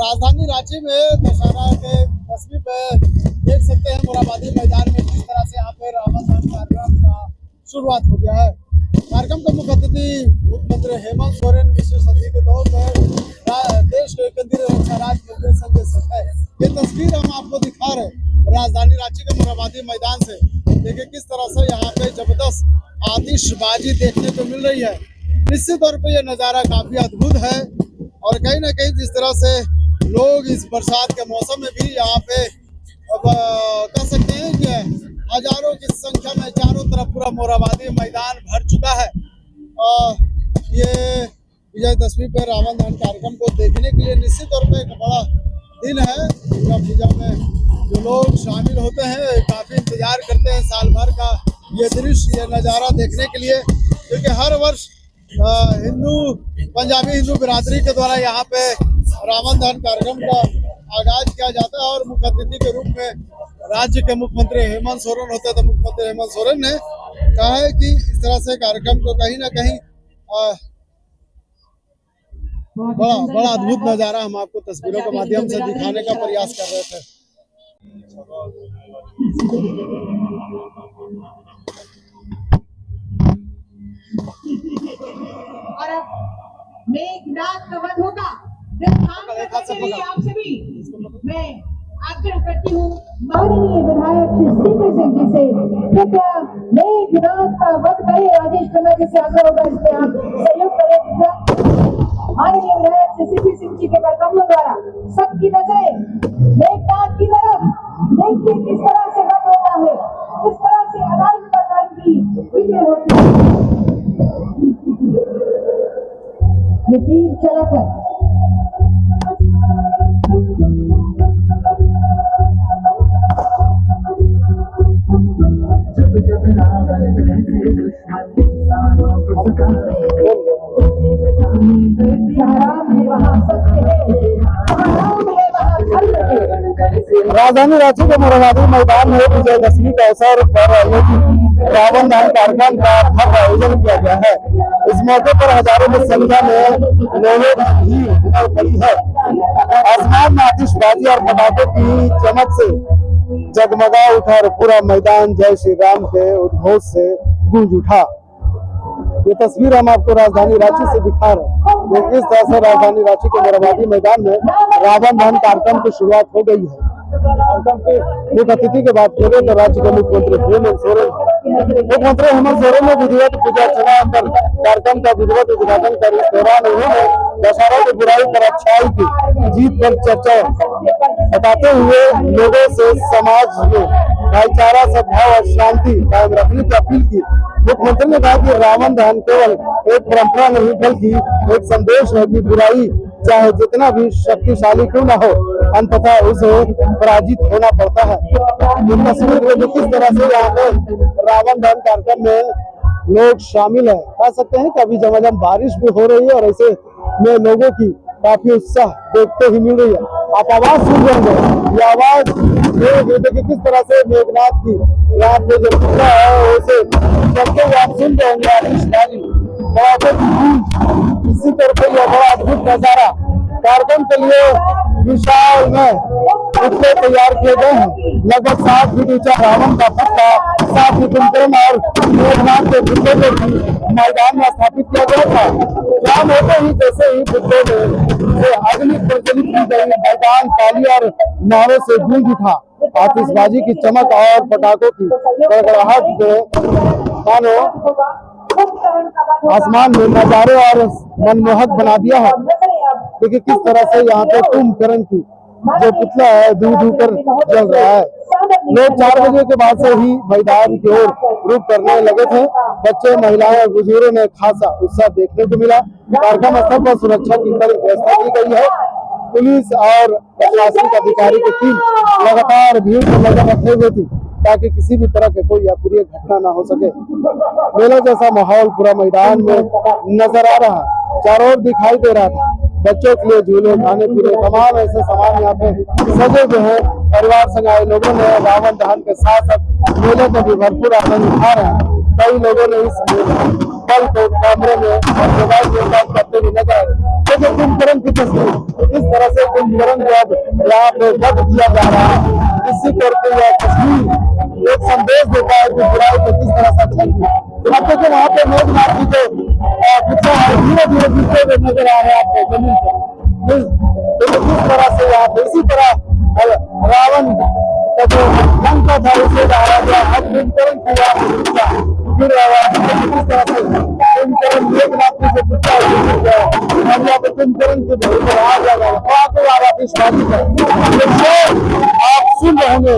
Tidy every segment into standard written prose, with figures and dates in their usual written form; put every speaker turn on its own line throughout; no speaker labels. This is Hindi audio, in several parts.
राजधानी रांची में दशहरा के 10वीं पे देख सकते हैं मोरहाबादी मैदान में किस तरह से यहाँ पे रावण दहन कार्यक्रम का शुरुआत हो गया है। कार्यक्रम का मुख्य अतिथि मुख्यमंत्री हेमंत सोरेन विशेष अतिथि के तौर पर देश के केंद्रीय रक्षा राज्य मंत्री संजय सेठ है। ये तस्वीर हम आपको दिखा रहे हैं राजधानी रांची के मोरहाबादी मैदान से। देखिए किस तरह से यहाँ पे जबरदस्त आतिशबाजी देखने को मिल रही है। निश्चित तौर पे ये नज़ारा काफी अद्भुत है और कहीं ना कहीं जिस तरह से लोग इस बरसात के मौसम में भी यहाँ पे अब कह सकते हैं कि हजारों की संख्या में चारों तरफ पूरा मोरहाबादी मैदान भर चुका है। ये विजयदशमी पे रावण दहन कार्यक्रम को देखने के लिए निश्चित तौर पे एक बड़ा दिन है। दुर्गा पूजा में जो लोग शामिल होते हैं काफी इंतजार करते हैं साल भर का ये दृश्य, ये नज़ारा देखने के लिए, क्योंकि हर वर्ष पंजाबी हिंदू बिरादरी के द्वारा यहाँ पे रावण दहन कार्यक्रम का आगाज किया जाता है और मुख्य अतिथि के रूप में राज्य के मुख्यमंत्री हेमंत सोरेन होते हैं। तो मुख्यमंत्री हेमंत सोरेन ने कहा है कि इस तरह से कार्यक्रम को कहीं ना कहीं बड़ा अद्भुत नज़ारा हम आपको तस्वीरों के माध्यम से दिखाने का प्रयास कर रहे थे।
और अब मेघनाद का वध होगा। आप सभी मैं आग्रह करती हूँ माननीय विधायक श्री सीपी सिंह जी से कृपया मेघनाद का वध करें। राजेश खन्ना जी से आग्रह होगा इस पे आप सहयोग करें। माननीय विधायक श्री सीपी सिंह जी के कदमों द्वारा सबकी नजरें मेघनाद की तरफ। देखिए किस तरह से वध होता है, किस तरह से अदालत की विजय होती है। ये तीर चलक है।
राजधानी रांची के मोरहाबादी मैदान में विजयदशमी के अवसर पर रावण दहन कार्यक्रम का भव्य आयोजन किया गया है। इस मौके पर हजारों की संख्या में लोगों की भीड़ उमड़ पड़ी है। आसमान में आतिशबाजी और पटाखों की चमक से जगमगा उठा और पूरा मैदान जय श्री राम के उद्घोष से गूंज उठा। ये तस्वीर हम आपको राजधानी रांची से दिखा रहे हैं। इस तरह से राजधानी रांची के मोरहाबादी मैदान में रावण दहन कार्यक्रम की शुरुआत हो गई है। कार्यक्रम के मुख्य अतिथि की बात करें तो राज्य के मुख्यमंत्री हेमंत सोरेन ने विधिवत पूजा अर्चना कर कार्यक्रम का विधिवत उद्घाटन कर इस दौरान उन्होंने दशहरा की बुराई पर अच्छाई की जीत पर चर्चा बताते हुए लोगों से समाज में भाईचारा, सद्भाव और शांति कायम रखने की अपील की। मुख्यमंत्री ने कहा कि रावण दहन केवल एक परंपरा नहीं बल्कि एक संदेश है कि बुराई चाहे जितना भी शक्तिशाली क्यों न हो अंततः उसे पराजित होना पड़ता है। तस्वीर में किस तरह से यहाँ पे रावण दहन कार्यक्रम में लोग शामिल है, कह सकते हैं कि अभी झमाझम बारिश भी हो रही है और ऐसे में लोगों की काफी उत्साह देखते ही मिल रही है। आप आवाज सुन रहे हैं, ये आवाज देखिए किस तरह से मेघनाद की यहाँ पे जो पूजा है उसे सबके आप सुन रहे होंगे आतिशबाजी। इसी तरह से यह बड़ा अद्भुत नजारा कार्यक्रम के लिए विशाल में पुतले तैयार किए गए हैं। लगभग 7 फीट ऊंचा रावण का पुतला 7 फीट कुंभकर्ण और मेघनाद के पुतले को मैदान में स्थापित किया गया था। शाम होते ही जैसे ही पुतले में अग्नि प्रज्वलित की गई, मैदान ताली और नारों से गूंज उठा। आतिशबाजी की चमक और पटाखों की गड़गड़ाहट से मानो आसमान में नजारे और मनमोहक बना दिया है। देखिए किस तरह से यहाँ पे कुंभकर्ण की जो पुतला है दूर दूर कर जल रहा है। लोग 4 बजे के बाद से ही मैदान की ओर रुख करने लगे थे। बच्चे, महिलाएं और बुजुर्गों में खासा उत्साह देखने को मिला। कार्यक्रम स्थल पर सुरक्षा की कड़ी व्यवस्था की गई है। पुलिस और प्रशासनिक अधिकारी की टीम लगातार भीड़ पर नजर रखे हुए थी ताकि किसी भी तरह के कोई अप्रिय घटना ना हो सके। मेला जैसा माहौल पूरा मैदान में नजर आ रहा है, चारों ओर दिखाई दे रहा था। बच्चों के लिए झूले, खाने पीने तमाम ऐसे सामान यहाँ पे सजे हुए हैं। परिवार संग आए लोगों ने रावण दहन के साथ साथ मेले में भी भरपूर आनंद उठा रहे हैं। कई लोगों ने इस बल को कैमरे में मोबाइल में कैद करते हुए नजर आए। देखिए कुंभकर्ण की तस्वीर, इस तरह से कुंभकर्ण जब यहाँ पे वध किया जा रहा है, इसी करके यह तस्वीर एक संदेश देता है कि बुराई को किस तरह से अच्छा किया। अब देखिए वहाँ पे मेघनाथ जी को धीरे धीरे गिरते हुए नजर आ रहे हैं आपको जमीन पर। किस तरह से यहाँ पे इसी तरह रावण का जो लंका था उसे डाला गया। अब कुंभकर्ण की गिर रहा है, किस तरह से कुंभकर्ण मेघनाथ जी से पूछा अब यहाँ पे कुंभकर्ण के भूमि पर आ जाएगा। आपको याद आती शादी आप सुन रहे होंगे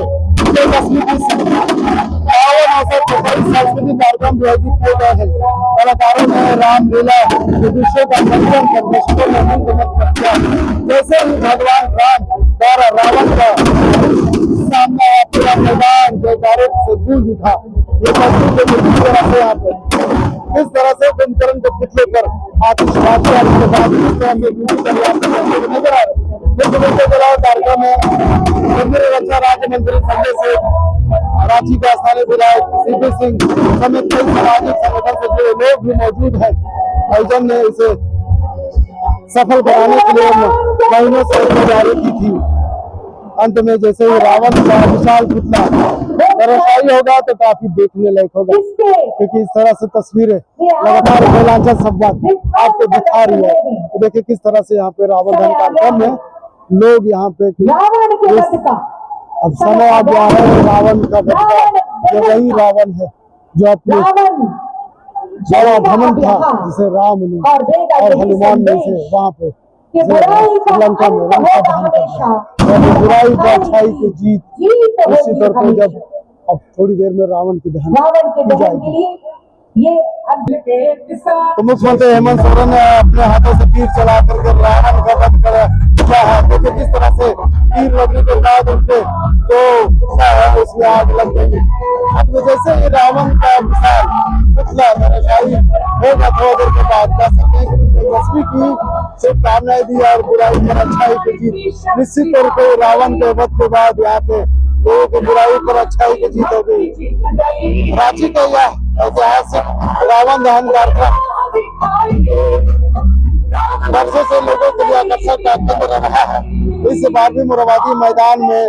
पावन अवसर पर कई सांस्कृतिक कार्यक्रम आयोजित किए गए हैं। कलाकारों ने रामलीला के दृश्यों का मंचन कर दर्शकों में मंत्रमुग्ध किया। जैसे ही भगवान राम द्वारा रावण का सामना आया, पूरा मैदान जयकारों से गूंज उठा। ये तस्वीर किस तरह से यहाँ पे किस तरह से कुंभकर्ण के पुतले पर आतिशबाजी के बाद किस तरह से नजर आ रहे। कार्यक्रम है केंद्रीय रक्षा राज्य मंत्री संजय सिंह, रांची का स्थानीय विधायक सीपी सिंह समेत कई सामाजिक संगठन से जुड़े लोग भी मौजूद हैं। आयोजन ने इसे सफल बनाने के लिए महीनों से तैयारी की थी। अंत में जैसे ही रावण का विशाल पुतला दर्शाई होगा तो काफी देखने लायक होगा, क्योंकि इस तरह से तस्वीरें लगातार रोमांचक संवाद आपको दिखा रही है। तो देखिए किस तरह से यहाँ पे रावण दहन कार्यक्रम में लोग यहाँ पे अब समय आ गया है रावण का बच्चा। ये वही रावण है जो अपने बड़ा भवन था जिसे राम ने और हनुमान ने से वहाँ पे लंका में लंका दहन कर बुराई को अच्छाई की जीत। उसी तरह को जब अब थोड़ी देर में रावण की दहन की जाएगी। तो मुख्यमंत्री हेमंत सोरेन ने अपने हाथों से तीर चला करके रावण का वध किया है। देखिए किस तरह से तीर लगने के बाद उनके जो पुतला है उसमें आग लग गई। अब जैसे ही रावण का विशाल पुतला दर्शाई होगा थोड़ी देर के बाद कह सकते हैं कि लक्ष्मी की शुभकामनाएं दी और बुराई पर अच्छाई की जीत। निश्चित तौर पर रावण के वध के बाद यहाँ पे लोगों की बुराई पर अच्छाई की जीत हो गई। रांची का यह ऐतिहासिक रावण दहन कार्यक्रम वर्षों से लोगों के लिए आकर्षण का केंद्र रहा है। इस बार भी मोरहाबादी मैदान में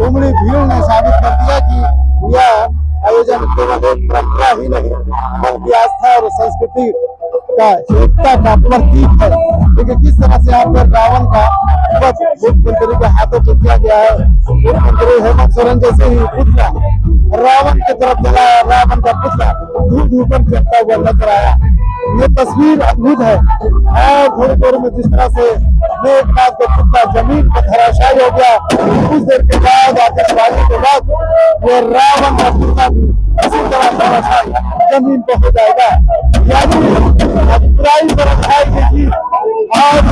उमड़ी भीड़ ने साबित कर दिया कि यह आयोजन केवल एक परंपरा ही नहीं बल्कि आस्था और संस्कृति का एकता का प्रतीक है। देखिए किस तरह से यहाँ पर रावण का वध मुख्यमंत्री के हाथों से किया गया है। मुख्यमंत्री हेमंत सोरेन जैसे ही पुतला रावण की तरफ चला, रावण का पुतला दूर दूर पर चलता हुआ नजर आया। ये तस्वीर अद्भुत है। और थोड़ी देर में जिस तरह से मेघनाथ का पुतला जमीन पर धराशायी हो गया, कुछ देर के बाद आतिशबाजी के बाद ये रावण का पुतला भी इसी तरह धराशायी जमीन पर हो जाएगा। यानी बुराई पर अच्छाई की जीत आज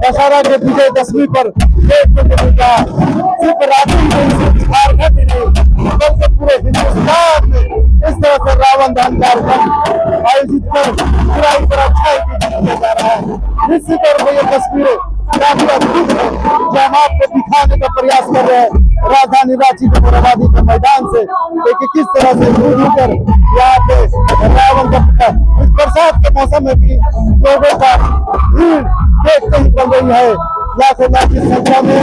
दशहरा के विजयदशमी पर देखने को मिला। सिर्फ रांची में, सिर्फ झारखंड में नहीं बल्कि पूरे हिंदुस्तान में इस तरह से रावण दहन कार्यक्रम आयोजित कर बुराई पर अच्छाई की जीत किया जा रहा है। निश्चित तौर पर ये तस्वीरें काफी अद्भुत है जो हम आपको दिखाने का प्रयास कर रहे हैं। राजधानी रांची के मोरहाबादी के मैदान से देखिए किस तरह से घूम कर यहाँ पे रावण का इस बरसात के मौसम में भी लोगों का भीड़ देखते ही पड़ रही है। लाखों लाख की संख्या में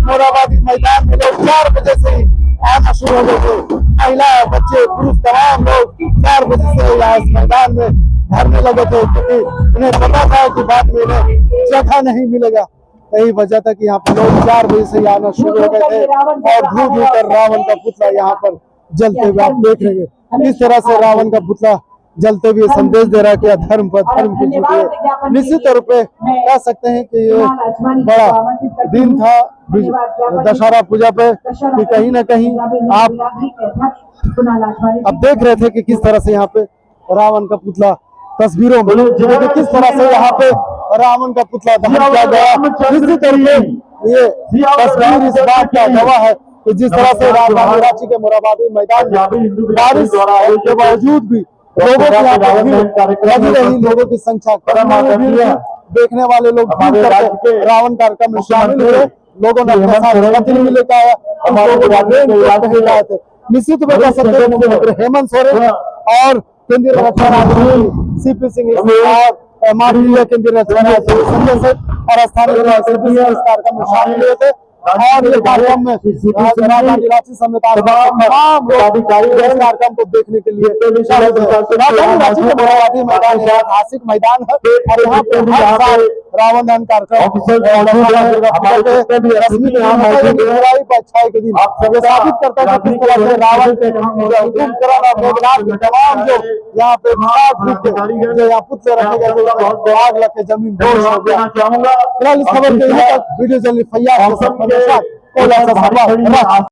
मोरहाबादी मैदान में लोग 4 बजे से ही आना शुरू हो गए थे। महिला, बच्चे, पुरुष तमाम लोग 4 बजे से यहाँ इस मैदान में भरने लगे थे, क्योंकि उन्हें पता था कि बाद में इन्हें जगह नहीं मिलेगा। यही वजह था कि यहाँ पर लोग 4 बजे से आना शुरू हो गए थे और धूप धूप रावण का पुतला यहाँ पर जलते हुए आप देख रहे हैं। इस तरह से रावण का पुतला जलते हुए संदेश दे रहा है कि अधर्म पर धर्म की जीत है। निश्चित तौर पे कह सकते हैं कि ये बड़ा दिन था दशहरा पूजा पे कि कहीं ना कहीं आप अब देख रहे थे कि किस तरह से यहाँ पे रावण का पुतला तस्वीरों में किस तरह से यहाँ पे रावण का पुतला दहन किया गया। निश्चित तौर पे ये तस्वीर इस बात का गवाह है कि जिस तरह से रांची के मोरहाबादी मैदान में बारिश के बावजूद भी लोगों की लोगों की संख्या देखने वाले लोग रावण कार्यक्रम में शामिल हुए। लोगों ने लेकर आया। निश्चित रूप से हेमंत सोरेन और केंद्रीय रक्षा राज्य सीपी सिंह और माननीय केंद्रीय संजय सेठ और स्थानीय सीपी सिंह इस कार्यक्रम में शामिल हुए थे। और ये कार्यक्रम में राजधानी रांची समेत तमाम लोग इस कार्यक्रम को देखने के लिए राजधानी रांची के मोरहाबादी मैदान ऐतिहासिक मैदान है और यहाँ पे हर साल रावण दहन कार्यक्रम अच्छाई के दिन ये साबित करता है कि किस तरह से रावण के कुंभकर्ण और मेघनाथ के तमाम जो यहाँ पे जो यहाँ पुतले रखे गए आग लग के जमीन दोष हो गया। फिलहाल इस खबर के लिए वीडियो जर्नलिस्ट फैयाज के साथ